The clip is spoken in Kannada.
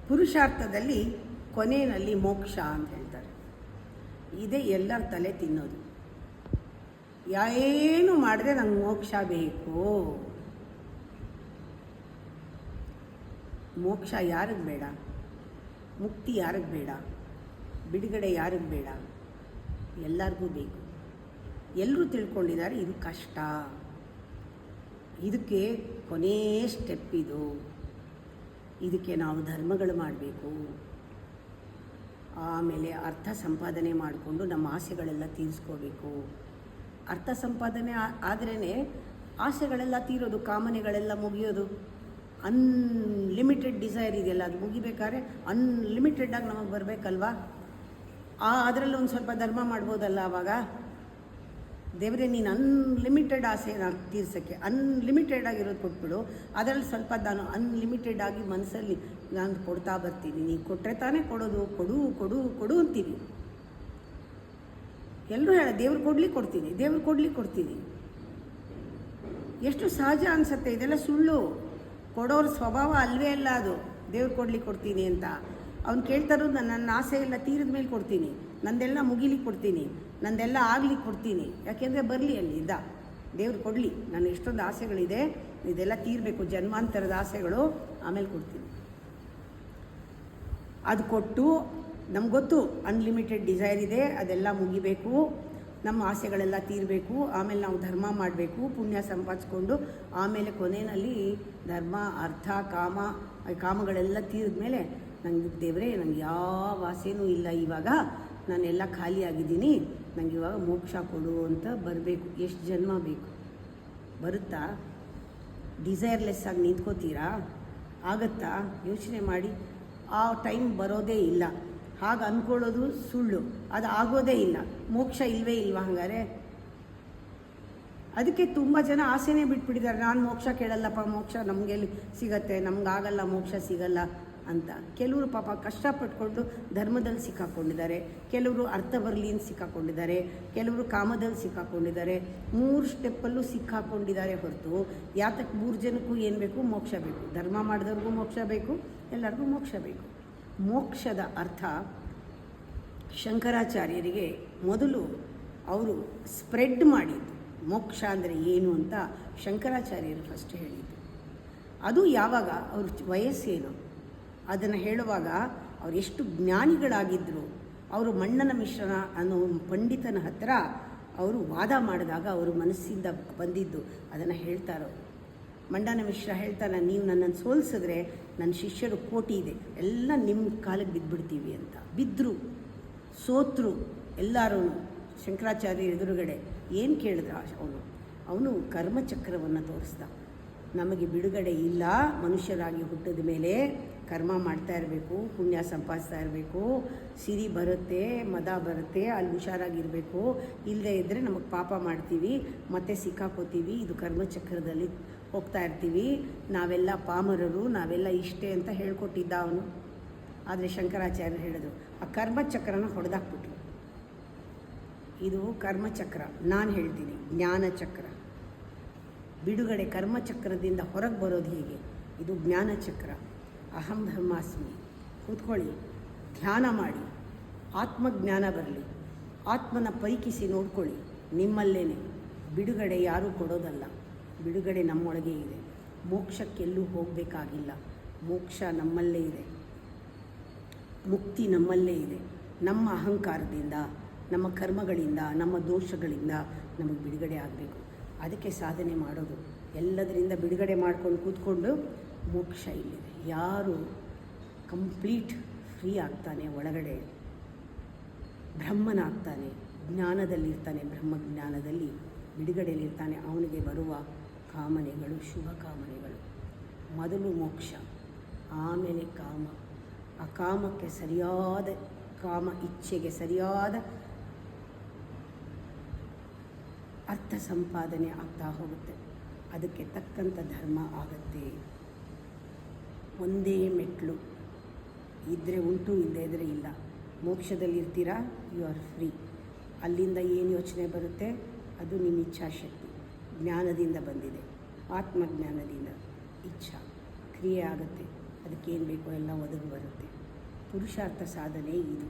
ಪುರುಷಾರ್ಥದಲ್ಲಿ ಕೊನೆಯಲ್ಲಿ ಮೋಕ್ಷ ಅಂತ ಹೇಳ್ತಾರೆ. ಇದೇ ಎಲ್ಲರ ತಲೆ ತಿನ್ನೋದು. ಏನು ಮಾಡಿದ್ರೆ ನಂಗೆ ಮೋಕ್ಷ ಬೇಕು. ಮೋಕ್ಷ ಯಾರಿಗೆ ಬೇಡ? ಮುಕ್ತಿ ಯಾರಿಗೆ ಬೇಡ? ಬಿಡುಗಡೆ ಯಾರಿಗೆ ಬೇಡ? ಎಲ್ಲರಿಗೂ ಬೇಕು. ಎಲ್ಲರೂ ತಿಳ್ಕೊಂಡಿದ್ದಾರೆ ಇದು ಕಷ್ಟ, ಇದಕ್ಕೆ ಕೊನೇ ಸ್ಟೆಪ್ ಇದು. ಇದಕ್ಕೆ ನಾವು ಧರ್ಮಗಳು ಮಾಡಬೇಕು, ಆಮೇಲೆ ಅರ್ಥ ಸಂಪಾದನೆ ಮಾಡಿಕೊಂಡು ನಮ್ಮ ಆಸೆಗಳೆಲ್ಲ ತೀರಿಸ್ಕೋಬೇಕು. ಅರ್ಥ ಸಂಪಾದನೆ ಆದ್ರೇ ಆಸೆಗಳೆಲ್ಲ ತೀರೋದು, ಕಾಮನೆಗಳೆಲ್ಲ ಮುಗಿಯೋದು. ಅನ್ಲಿಮಿಟೆಡ್ ಡಿಸೈರ್ ಇದೆಯಲ್ಲ, ಅದು ಮುಗಿಬೇಕಾದ್ರೆ ಅನ್ಲಿಮಿಟೆಡಾಗಿ ನಮಗೆ ಬರಬೇಕಲ್ವಾ? ಅದರಲ್ಲಿ ಒಂದು ಸ್ವಲ್ಪ ಧರ್ಮ ಮಾಡ್ಬೋದಲ್ಲ. ಆವಾಗ ದೇವರೇ ನೀನು ಅನ್ಲಿಮಿಟೆಡ್ ಆಸೆ ನಾನು ತೀರ್ಸೋಕ್ಕೆ ಅನ್ಲಿಮಿಟೆಡ್ ಆಗಿರೋದು ಕೊಟ್ಬಿಡು, ಅದರಲ್ಲಿ ಸ್ವಲ್ಪ ನಾನು ಅನ್ಲಿಮಿಟೆಡ್ ಆಗಿ ಮನಸ್ಸಲ್ಲಿ ನಾನು ಕೊಡ್ತಾ ಬರ್ತೀನಿ. ನೀನು ಕೊಟ್ಟರೆ ತಾನೇ ಕೊಡೋದು. ಕೊಡು ಕೊಡು ಕೊಡು ಅಂತೀವಿ. ಎಲ್ಲರೂ ಹೇಳ ದೇವ್ರು ಕೊಡ್ತೀನಿ, ದೇವ್ರು ಕೊಡ್ತೀನಿ. ಎಷ್ಟು ಸಹಜ ಅನಿಸುತ್ತೆ. ಇದೆಲ್ಲ ಸುಳ್ಳು. ಕೊಡೋರ ಸ್ವಭಾವ ಅಲ್ವೇ ಅಲ್ಲ ಅದು. ದೇವ್ರು ಕೊಡ್ತೀನಿ ಅಂತ ಅವ್ನು ಕೇಳ್ತಾರೋ ನನ್ನ ಆಸೆ ಎಲ್ಲ ತೀರಿದ ಮೇಲೆ ಕೊಡ್ತೀನಿ, ನಂದೆಲ್ಲ ಮುಗಿಲಿಕ್ಕೆ ಕೊಡ್ತೀನಿ, ನಂದೆಲ್ಲ ಆಗ್ಲಿಕ್ಕೆ ಕೊಡ್ತೀನಿ. ಯಾಕೆಂದರೆ ಬರಲಿ ಅಲ್ಲಿ ದೇವ್ರು ಕೊಡಲಿ. ನಾನು ಎಷ್ಟೊಂದು ಆಸೆಗಳಿದೆ, ಇದೆಲ್ಲ ತೀರಬೇಕು, ಜನ್ಮಾಂತರದ ಆಸೆಗಳು, ಆಮೇಲೆ ಕೊಡ್ತೀನಿ. ಅದು ಕೊಟ್ಟು ನಮ್ಗೆ ಗೊತ್ತು ಅನ್ಲಿಮಿಟೆಡ್ ಡಿಸೈರ್ ಇದೆ, ಅದೆಲ್ಲ ಮುಗಿಬೇಕು, ನಮ್ಮ ಆಸೆಗಳೆಲ್ಲ ತೀರಬೇಕು, ಆಮೇಲೆ ನಾವು ಧರ್ಮ ಮಾಡಬೇಕು, ಪುಣ್ಯ ಸಂಪಾದಿಸ್ಕೊಂಡು ಆಮೇಲೆ ಕೊನೆಯಲ್ಲಿ ಧರ್ಮ ಅರ್ಥ ಕಾಮಗಳೆಲ್ಲ ತೀರಿದ ಮೇಲೆ ನಂಗೆ ದೇವರೇ ನಂಗೆ ಯಾವ ಆಸೆನೂ ಇಲ್ಲ, ಇವಾಗ ನಾನೆಲ್ಲ ಖಾಲಿಯಾಗಿದ್ದೀನಿ, ನನಗೆ ಇವಾಗ ಮೋಕ್ಷ ಕೊಡು ಅಂತ ಬರಬೇಕು. ಎಷ್ಟು ಜನ್ಮ ಬೇಕು? ಬರುತ್ತಾ? ಡಿಸೈರ್ಲೆಸ್ ಆಗಿ ನಿಂತ್ಕೋತೀರಾ? ಆಗುತ್ತಾ? ಯೋಚನೆ ಮಾಡಿ. ಆ ಟೈಮ್ ಬರೋದೇ ಇಲ್ಲ. ಹಾಗೆ ಅಂದ್ಕೊಳ್ಳೋದು ಸುಳ್ಳು. ಅದು ಆಗೋದೇ ಇಲ್ಲ. ಮೋಕ್ಷ ಇಲ್ವೇ ಇಲ್ವಾ ಹಂಗಾರೆ? ಅದಕ್ಕೆ ತುಂಬ ಜನ ಆಸೆನೇ ಬಿಟ್ಬಿಟ್ಟಿದ್ದಾರೆ. ನಾನು ಮೋಕ್ಷ ಕೇಳಲ್ಲಪ್ಪ, ಮೋಕ್ಷ ನಮಗೆಲ್ಲಿ ಸಿಗತ್ತೆ, ನಮಗಾಗಲ್ಲ, ಮೋಕ್ಷ ಸಿಗಲ್ಲ ಅಂತ. ಕೆಲವರು ಪಾಪ ಕಷ್ಟಪಟ್ಕೊಂಡು ಧರ್ಮದಲ್ಲಿ ಸಿಕ್ಕಾಕೊಂಡಿದ್ದಾರೆ, ಕೆಲವರು ಅರ್ಥ ಬರಲಿ ಅಂತ ಸಿಕ್ಕಾಕೊಂಡಿದ್ದಾರೆ, ಕೆಲವರು ಕಾಮದಲ್ಲಿ ಸಿಕ್ಕಾಕೊಂಡಿದ್ದಾರೆ. 3 ಸ್ಟೆಪ್ಪಲ್ಲೂ ಸಿಕ್ಕಾಕೊಂಡಿದ್ದಾರೆ ಹೊರತು ಯಾತಕ್ಕೆ 3 ಜನಕ್ಕೂ ಏನು ಬೇಕು? ಮೋಕ್ಷ ಬೇಕು. ಧರ್ಮ ಮಾಡಿದವ್ರಿಗೂ ಮೋಕ್ಷ ಬೇಕು, ಎಲ್ಲರಿಗೂ ಮೋಕ್ಷ ಬೇಕು. ಮೋಕ್ಷದ ಅರ್ಥ ಶಂಕರಾಚಾರ್ಯರಿಗೆ ಮೊದಲು ಅವರು ಸ್ಪ್ರೆಡ್ ಮಾಡಿದ್ದು. ಮೋಕ್ಷ ಅಂದರೆ ಏನು ಅಂತ ಶಂಕರಾಚಾರ್ಯರು ಫಸ್ಟ್ ಹೇಳಿದ್ದು. ಅದು ಯಾವಾಗ ಅವ್ರ ವಯಸ್ಸೇನು ಅದನ್ನು ಹೇಳುವಾಗ ಅವ್ರು ಎಷ್ಟು ಜ್ಞಾನಿಗಳಾಗಿದ್ದರು. ಅವರು ಮಣ್ಣನ ಮಿಶ್ರಣ ಅನ್ನೋ ಪಂಡಿತನ ಹತ್ರ ಅವರು ವಾದ ಮಾಡಿದಾಗ ಅವರು ಮನಸ್ಸಿಂದ ಬಂದಿದ್ದು ಅದನ್ನು ಹೇಳ್ತಾರೋ. ಮಂಡನ ಮಿಶ್ರ ಹೇಳ್ತಾನೆ, ನೀವು ನನ್ನನ್ನು ಸೋಲಿಸಿದ್ರೆ ನನ್ನ ಶಿಷ್ಯರು ಕೋಟಿ ಇದೆ, ಎಲ್ಲ ನಿಮ್ಮ ಕಾಲಿಗೆ ಬಿದ್ದುಬಿಡ್ತೀವಿ ಅಂತ. ಬಿದ್ದರು, ಸೋತರು ಎಲ್ಲರೂ. ಶಂಕರಾಚಾರ್ಯ ಎದುರುಗಡೆ ಏನು ಕೇಳಿದ ಅವನು ಕರ್ಮಚಕ್ರವನ್ನು ತೋರಿಸ್ದ. ನಮಗೆ ಬಿಡುಗಡೆ ಇಲ್ಲ, ಮನುಷ್ಯರಾಗಿ ಹುಟ್ಟಿದ ಮೇಲೆ ಕರ್ಮ ಮಾಡ್ತಾ ಇರಬೇಕು, ಪುಣ್ಯ ಸಂಪಾದಿಸ್ತಾ ಇರಬೇಕು, ಸಿರಿ ಬರುತ್ತೆ, ಮದ ಬರುತ್ತೆ, ಅಲ್ಲಿ ಹುಷಾರಾಗಿರಬೇಕು. ಇಲ್ಲದೇ ಇದ್ದರೆ ನಮಗೆ ಪಾಪ ಮಾಡ್ತೀವಿ, ಮತ್ತೆ ಸಿಕ್ಕಾಕೋತೀವಿ. ಇದು ಕರ್ಮಚಕ್ರದಲ್ಲಿ ಹೋಗ್ತಾ ಇರ್ತೀವಿ. ನಾವೆಲ್ಲ ಪಾಮರರು, ನಾವೆಲ್ಲ ಇಷ್ಟೇ ಅಂತ ಹೇಳ್ಕೊಟ್ಟಿದ್ದ ಅವನು. ಆದರೆ ಶಂಕರಾಚಾರ್ಯರು ಹೇಳಿದ್ರು, ಆ ಕರ್ಮಚಕ್ರನ ಹೊಡೆದಾಕ್ಬಿಟ್ರು. ಇದು ಕರ್ಮಚಕ್ರ, ನಾನು ಹೇಳ್ತೀನಿ ಜ್ಞಾನಚಕ್ರ. ಬಿಡುಗಡೆ ಕರ್ಮಚಕ್ರದಿಂದ ಹೊರಗೆ ಬರೋದು ಹೇಗೆ? ಇದು ಜ್ಞಾನಚಕ್ರ. ಅಹಂ ಬ್ರಹ್ಮಾಸ್ಮಿ. ಕೂತ್ಕೊಳ್ಳಿ, ಧ್ಯಾನ ಮಾಡಿ, ಆತ್ಮಜ್ಞಾನ ಬರಲಿ, ಆತ್ಮನ ಪರೀಕ್ಷಿಸಿ ನೋಡ್ಕೊಳ್ಳಿ. ನಿಮ್ಮಲ್ಲೇ ಬಿಡುಗಡೆ ಯಾರೂ ಕೊಡೋದಲ್ಲ. ಬಿಡುಗಡೆ ನಮ್ಮೊಳಗೆ ಇದೆ. ಮೋಕ್ಷಕ್ಕೆಲ್ಲೂ ಹೋಗಬೇಕಾಗಿಲ್ಲ. ಮೋಕ್ಷ ನಮ್ಮಲ್ಲೇ ಇದೆ, ಮುಕ್ತಿ ನಮ್ಮಲ್ಲೇ ಇದೆ. ನಮ್ಮ ಅಹಂಕಾರದಿಂದ, ನಮ್ಮ ಕರ್ಮಗಳಿಂದ, ನಮ್ಮ ದೋಷಗಳಿಂದ ನಮಗೆ ಬಿಡುಗಡೆ ಆಗಬೇಕು. ಅದಕ್ಕೆ ಸಾಧನೆ ಮಾಡೋದು. ಎಲ್ಲದರಿಂದ ಬಿಡುಗಡೆ ಮಾಡ್ಕೊಂಡು ಕೂತ್ಕೊಂಡು ಮೋಕ್ಷ ಇಲ್ಲಿದೆ. ಯಾರು ಕಂಪ್ಲೀಟ್ ಫ್ರೀ ಆಗ್ತಾನೆ, ಒಳಗಡೆ ಬ್ರಹ್ಮನಾಗ್ತಾನೆ, ಜ್ಞಾನದಲ್ಲಿರ್ತಾನೆ, ಬ್ರಹ್ಮಜ್ಞಾನದಲ್ಲಿ ಬಿಡುಗಡೆಯಲ್ಲಿರ್ತಾನೆ, ಅವನಿಗೆ ಬರುವ ಕಾಮನೆಗಳು ಶುಭ ಕಾಮನೆಗಳು. ಮೊದಲು ಮೋಕ್ಷ, ಆಮೇಲೆ ಕಾಮ. ಆ ಕಾಮಕ್ಕೆ ಸರಿಯಾದ ಇಚ್ಛೆಗೆ ಸರಿಯಾದ ಅರ್ಥ ಸಂಪಾದನೆ ಆಗ್ತಾ ಹೋಗುತ್ತೆ. ಅದಕ್ಕೆ ತಕ್ಕಂಥ ಧರ್ಮ ಆಗುತ್ತೆ. ಒಂದೇ ಮೆಟ್ಲು, ಇದ್ದರೆ ಉಂಟು, ಇಲ್ಲದೇ ಇದ್ದರೆ ಇಲ್ಲ. ಮೋಕ್ಷದಲ್ಲಿರ್ತೀರಾ, ಯು ಆರ್ ಫ್ರೀ. ಅಲ್ಲಿಂದ ಏನು ಯೋಚನೆ ಬರುತ್ತೆ ಅದು ನಿಮ್ಮ ಇಚ್ಛಾಶಕ್ತಿ. ಜ್ಞಾನದಿಂದ ಬಂದಿದೆ, ಆತ್ಮಜ್ಞಾನದಿಂದ ಇಚ್ಛಾ ಕ್ರಿಯೆ ಆಗುತ್ತೆ. ಅದಕ್ಕೇನು ಬೇಕೋ ಎಲ್ಲ ಒದಗಿ ಬರುತ್ತೆ. ಪುರುಷಾರ್ಥ ಸಾಧನೆ ಇದು.